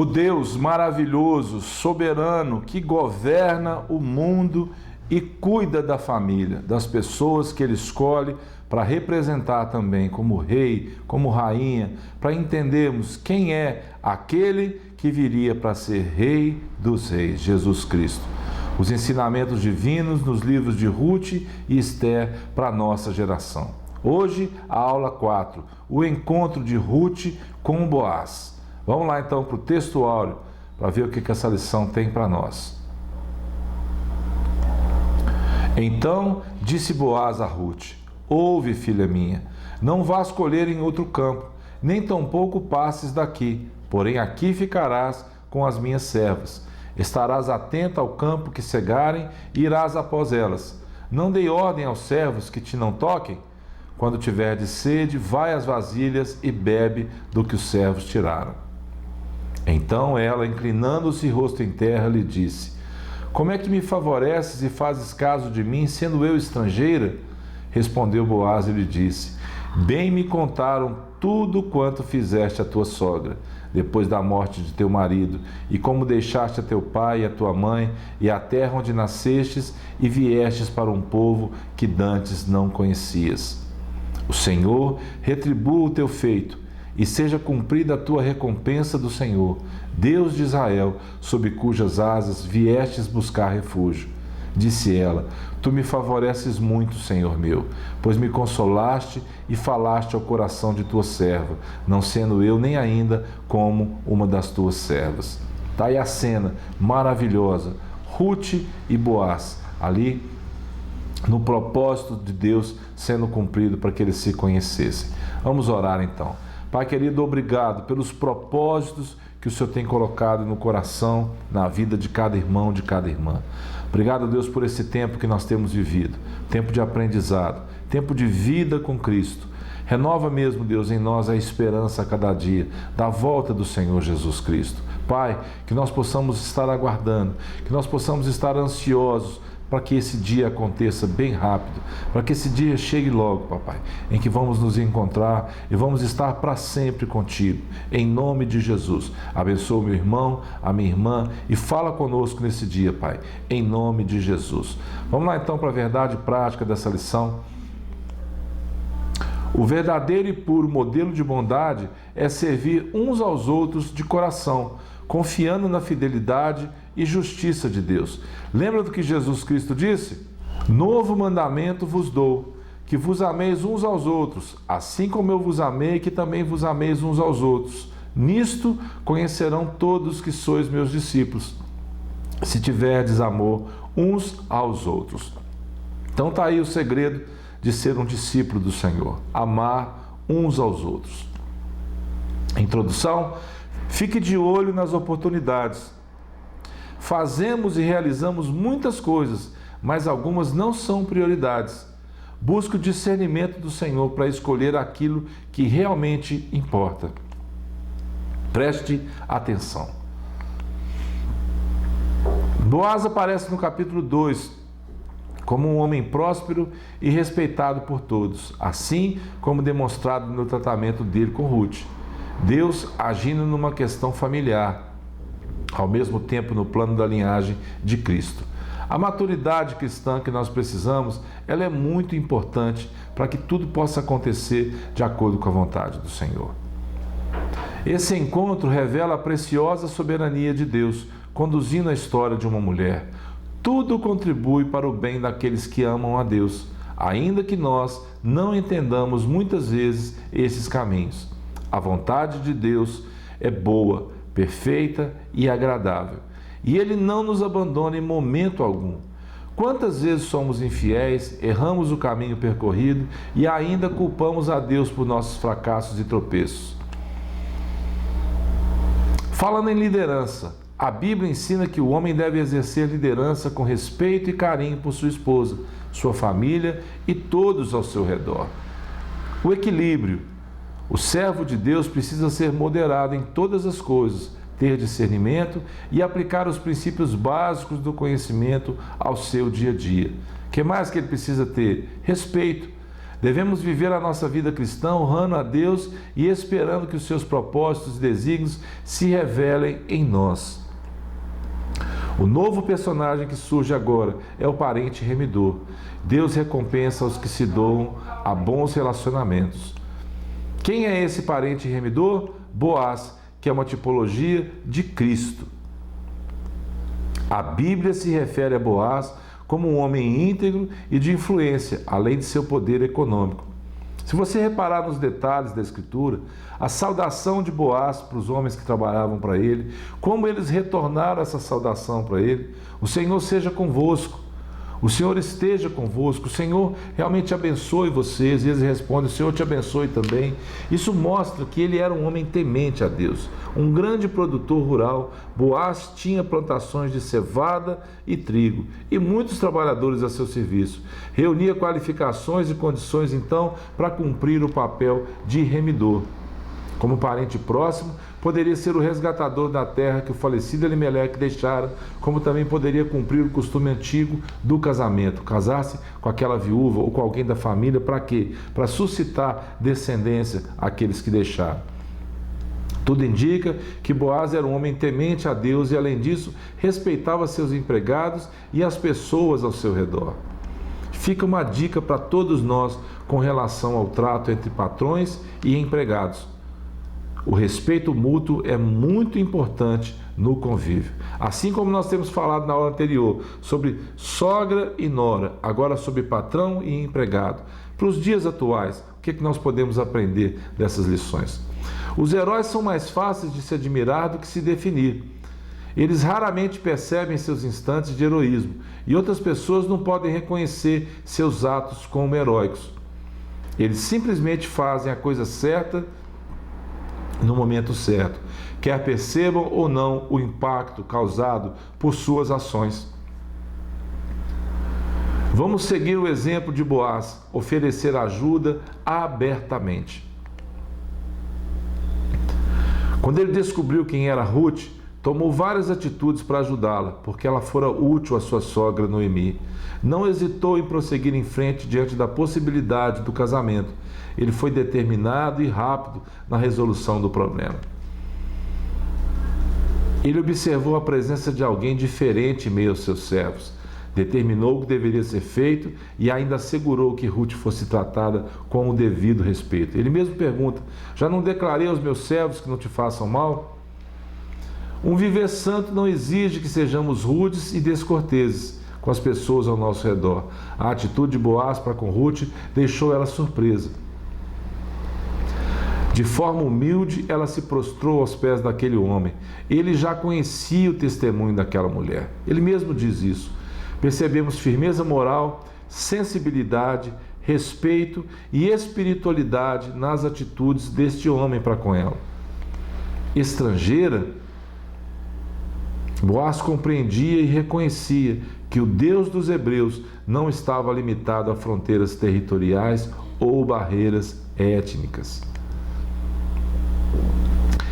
Deus maravilhoso, soberano, que governa o mundo e cuida da família, das pessoas que Ele escolhe para representar também como rei, como rainha, para entendermos quem é aquele que viria para ser Rei dos Reis, Jesus Cristo. Os ensinamentos divinos nos livros de Ruth e Esther para a nossa geração. Hoje, a aula 4, o encontro de Ruth com Boaz. Vamos lá então para o texto áureo, para ver o que essa lição tem para nós. Então disse Boaz a Ruth: ouve, filha minha, não vás colher em outro campo, nem tampouco passes daqui, porém aqui ficarás com as minhas servas. Estarás atenta ao campo que cegarem e irás após elas. Não dei ordem aos servos que te não toquem? Quando tiverdes sede, vai às vasilhas e bebe do que os servos tiraram. Então ela, inclinando-se rosto em terra, lhe disse: como é que me favoreces e fazes caso de mim, sendo eu estrangeira? Respondeu Boaz e lhe disse: bem me contaram tudo quanto fizeste a tua sogra, depois da morte de teu marido, e como deixaste a teu pai e a tua mãe, e a terra onde nascestes, e viestes para um povo que dantes não conhecias. O Senhor retribua o teu feito, e seja cumprida a tua recompensa do Senhor, Deus de Israel, sob cujas asas viestes buscar refúgio. Disse ela: tu me favoreces muito, Senhor meu, pois me consolaste e falaste ao coração de tua serva, não sendo eu nem ainda como uma das tuas servas. Está aí a cena maravilhosa, Ruth e Boaz, ali no propósito de Deus sendo cumprido para que eles se conhecessem. Vamos orar então. Pai querido, obrigado pelos propósitos que o Senhor tem colocado no coração, na vida de cada irmão, de cada irmã. Obrigado, Deus, por esse tempo que nós temos vivido, tempo de aprendizado, tempo de vida com Cristo. Renova mesmo, Deus, em nós a esperança a cada dia da volta do Senhor Jesus Cristo. Pai, que nós possamos estar aguardando, que nós possamos estar ansiosos para que esse dia aconteça bem rápido, para que esse dia chegue logo, papai, em que vamos nos encontrar e vamos estar para sempre contigo, em nome de Jesus. Abençoa o meu irmão, a minha irmã e fala conosco nesse dia, Pai, em nome de Jesus. Vamos lá então para a verdade prática dessa lição. O verdadeiro e puro modelo de bondade é servir uns aos outros de coração, confiando na fidelidade e justiça de Deus. Lembra do que Jesus Cristo disse? Novo mandamento vos dou, que vos ameis uns aos outros, assim como eu vos amei, que também vos ameis uns aos outros. Nisto conhecerão todos que sois meus discípulos, se tiverdes amor uns aos outros. Então está aí o segredo de ser um discípulo do Senhor, amar uns aos outros. Introdução: fique de olho nas oportunidades. Fazemos e realizamos muitas coisas, mas algumas não são prioridades. Busque o discernimento do Senhor para escolher aquilo que realmente importa. Preste atenção. Boaz aparece no capítulo 2 como um homem próspero e respeitado por todos, assim como demonstrado no tratamento dele com Ruth. Deus agindo numa questão familiar, ao mesmo tempo no plano da linhagem de Cristo. A maturidade cristã que nós precisamos, ela é muito importante para que tudo possa acontecer de acordo com a vontade do Senhor. Esse encontro revela a preciosa soberania de Deus, conduzindo a história de uma mulher. Tudo contribui para o bem daqueles que amam a Deus, ainda que nós não entendamos muitas vezes esses caminhos. A vontade de Deus é boa, perfeita e agradável, e Ele não nos abandona em momento algum. Quantas vezes somos infiéis, erramos o caminho percorrido e ainda culpamos a Deus por nossos fracassos e tropeços. Falando em liderança, a Bíblia ensina que o homem deve exercer liderança com respeito e carinho por sua esposa, sua família e todos ao seu redor. O equilíbrio. O servo de Deus precisa ser moderado em todas as coisas, ter discernimento e aplicar os princípios básicos do conhecimento ao seu dia a dia. O que mais que ele precisa ter? Respeito. Devemos viver a nossa vida cristã honrando a Deus e esperando que os seus propósitos e desígnios se revelem em nós. O novo personagem que surge agora é o parente remidor. Deus recompensa os que se doam a bons relacionamentos. Quem é esse parente remidor? Boaz, que é uma tipologia de Cristo. A Bíblia se refere a Boaz como um homem íntegro e de influência, além de seu poder econômico. Se você reparar nos detalhes da Escritura, a saudação de Boaz para os homens que trabalhavam para ele, como eles retornaram essa saudação para ele: o Senhor seja convosco, o Senhor esteja convosco, o Senhor realmente abençoe vocês. E eles respondem: o Senhor te abençoe também. Isso mostra que ele era um homem temente a Deus, um grande produtor rural. Boaz tinha plantações de cevada e trigo e muitos trabalhadores a seu serviço. Reunia qualificações e condições então para cumprir o papel de remidor. Como parente próximo, poderia ser o resgatador da terra que o falecido Elimeleque deixara, como também poderia cumprir o costume antigo do casamento, casar-se com aquela viúva ou com alguém da família. Para quê? Para suscitar descendência àqueles que deixaram. Tudo indica que Boaz era um homem temente a Deus e, além disso, respeitava seus empregados e as pessoas ao seu redor. Fica uma dica para todos nós com relação ao trato entre patrões e empregados. O respeito mútuo é muito importante no convívio. Assim como nós temos falado na aula anterior sobre sogra e nora, agora sobre patrão e empregado. Para os dias atuais, o que nós podemos aprender dessas lições? Os heróis são mais fáceis de se admirar do que se definir. Eles raramente percebem seus instantes de heroísmo e outras pessoas não podem reconhecer seus atos como heróicos. Eles simplesmente fazem a coisa certa no momento certo, quer percebam ou não o impacto causado por suas ações. Vamos seguir o exemplo de Boaz, oferecer ajuda abertamente. Quando ele descobriu quem era Ruth, tomou várias atitudes para ajudá-la, porque ela fora útil à sua sogra Noemi. Não hesitou em prosseguir em frente diante da possibilidade do casamento. Ele foi determinado e rápido na resolução do problema. Ele observou a presença de alguém diferente em meio aos seus servos, determinou o que deveria ser feito e ainda assegurou que Ruth fosse tratada com o devido respeito. Ele mesmo pergunta: já não declarei aos meus servos que não te façam mal? Um viver santo não exige que sejamos rudes e descorteses com as pessoas ao nosso redor. A atitude de Boaz para com Ruth deixou ela surpresa. De forma humilde, ela se prostrou aos pés daquele homem. Ele já conhecia o testemunho daquela mulher. Ele mesmo diz isso. Percebemos firmeza moral, sensibilidade, respeito e espiritualidade nas atitudes deste homem para com ela. Estrangeira, Boaz compreendia e reconhecia que o Deus dos hebreus não estava limitado a fronteiras territoriais ou barreiras étnicas.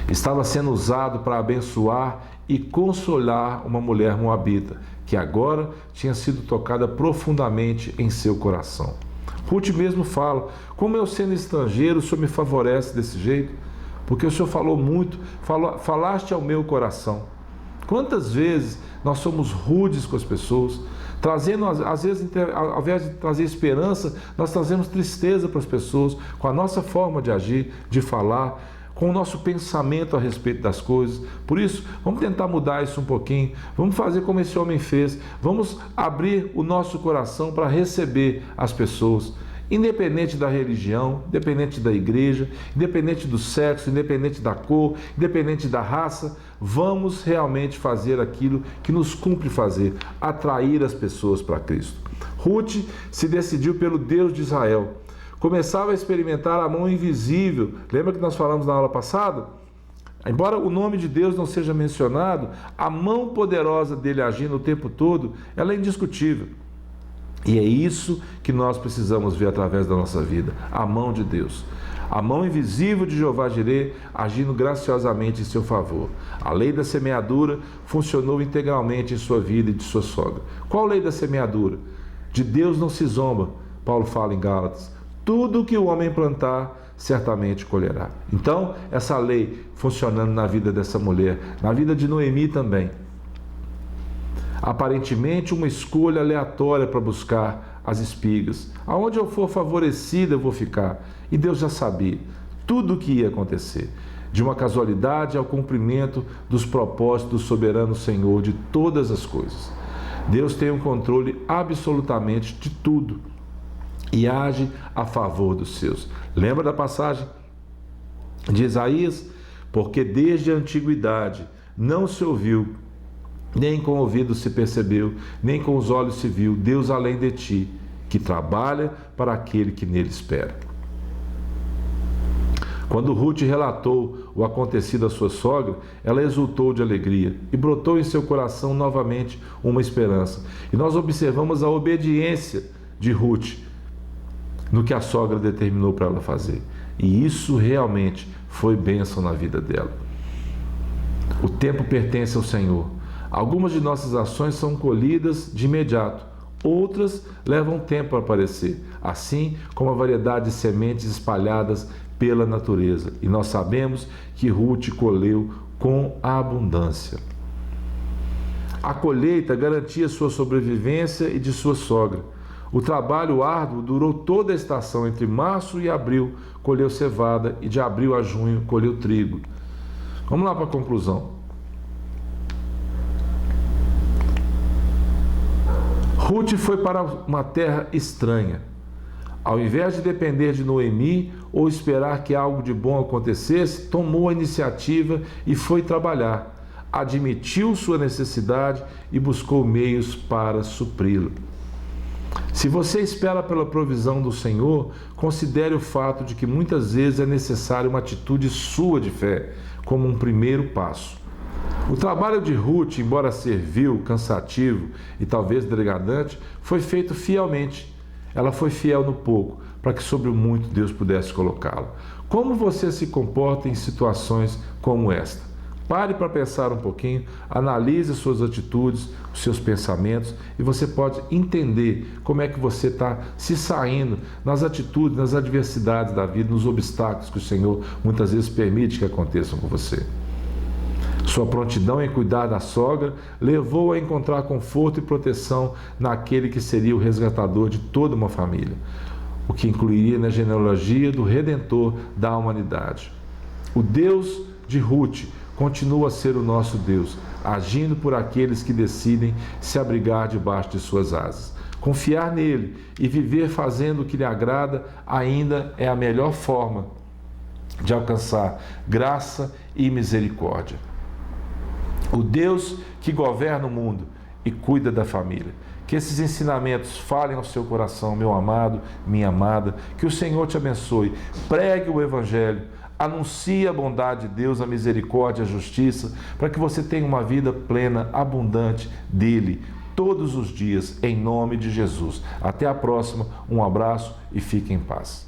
Estava sendo usado para abençoar e consolar uma mulher moabita, que agora tinha sido tocada profundamente em seu coração. Ruth mesmo fala: como eu sendo estrangeiro, o Senhor me favorece desse jeito? Porque o Senhor falou muito, falaste ao meu coração. Quantas vezes nós somos rudes com as pessoas, trazendo, às vezes, ao invés de trazer esperança, nós trazemos tristeza para as pessoas, com a nossa forma de agir, de falar, com o nosso pensamento a respeito das coisas. Por isso, vamos tentar mudar isso um pouquinho, vamos fazer como esse homem fez, vamos abrir o nosso coração para receber as pessoas, independente da religião, independente da igreja, independente do sexo, independente da cor, independente da raça. Vamos realmente fazer aquilo que nos cumpre fazer, atrair as pessoas para Cristo. Ruth se decidiu pelo Deus de Israel. Começava a experimentar a mão invisível. Lembra que nós falamos na aula passada? Embora o nome de Deus não seja mencionado, a mão poderosa dele agindo o tempo todo, ela é indiscutível. E é isso que nós precisamos ver através da nossa vida, a mão de Deus. A mão invisível de Jeová Jirê agindo graciosamente em seu favor. A lei da semeadura funcionou integralmente em sua vida e de sua sogra. Qual lei da semeadura? De Deus não se zomba, Paulo fala em Gálatas. tudo que o homem plantar, certamente colherá. Então, essa lei funcionando na vida dessa mulher, na vida de Noemi também. Aparentemente uma escolha aleatória para buscar as espigas. Aonde eu for favorecida, eu vou ficar. E Deus já sabia tudo o que ia acontecer. De uma casualidade ao cumprimento dos propósitos do soberano Senhor de todas as coisas. Deus tem um controle absolutamente de tudo e age a favor dos seus. Lembra da passagem de Isaías? Porque desde a antiguidade não se ouviu, nem com o ouvido se percebeu, nem com os olhos se viu, Deus além de ti, que trabalha para aquele que nele espera. Quando Ruth relatou o acontecido à sua sogra, ela exultou de alegria e brotou em seu coração novamente uma esperança. E nós observamos a obediência de Ruth no que a sogra determinou para ela fazer. E isso realmente foi bênção na vida dela. O tempo pertence ao Senhor. Algumas de nossas ações são colhidas de imediato, outras levam tempo a aparecer, assim como a variedade de sementes espalhadas pela natureza. E nós sabemos que Ruth colheu com abundância. A colheita garantia sua sobrevivência e de sua sogra. O trabalho árduo durou toda a estação. Entre março e abril colheu cevada e de abril a junho colheu trigo. Vamos lá para a conclusão. Ruth foi para uma terra estranha. Ao invés de depender de Noemi ou esperar que algo de bom acontecesse, tomou a iniciativa e foi trabalhar. Admitiu sua necessidade e buscou meios para supri-la. Se você espera pela provisão do Senhor, considere o fato de que muitas vezes é necessária uma atitude sua de fé, como um primeiro passo. O trabalho de Ruth, embora servil, cansativo e talvez degradante, foi feito fielmente. Ela foi fiel no pouco, para que sobre o muito Deus pudesse colocá-la. Como você se comporta em situações como esta? Pare para pensar um pouquinho, analise suas atitudes, os seus pensamentos, e você pode entender como é que você está se saindo nas atitudes, nas adversidades da vida, nos obstáculos que o Senhor muitas vezes permite que aconteçam com você. Sua prontidão em cuidar da sogra levou a encontrar conforto e proteção naquele que seria o resgatador de toda uma família, o que incluiria na genealogia do Redentor da humanidade. O Deus de Ruth continua a ser o nosso Deus, agindo por aqueles que decidem se abrigar debaixo de suas asas. Confiar nele e viver fazendo o que lhe agrada ainda é a melhor forma de alcançar graça e misericórdia. O Deus que governa o mundo e cuida da família. Que esses ensinamentos falem ao seu coração, meu amado, minha amada. Que o Senhor te abençoe. Pregue o Evangelho. Anuncie a bondade de Deus, a misericórdia, a justiça, para que você tenha uma vida plena, abundante dele, todos os dias, em nome de Jesus. Até a próxima, um abraço e fique em paz.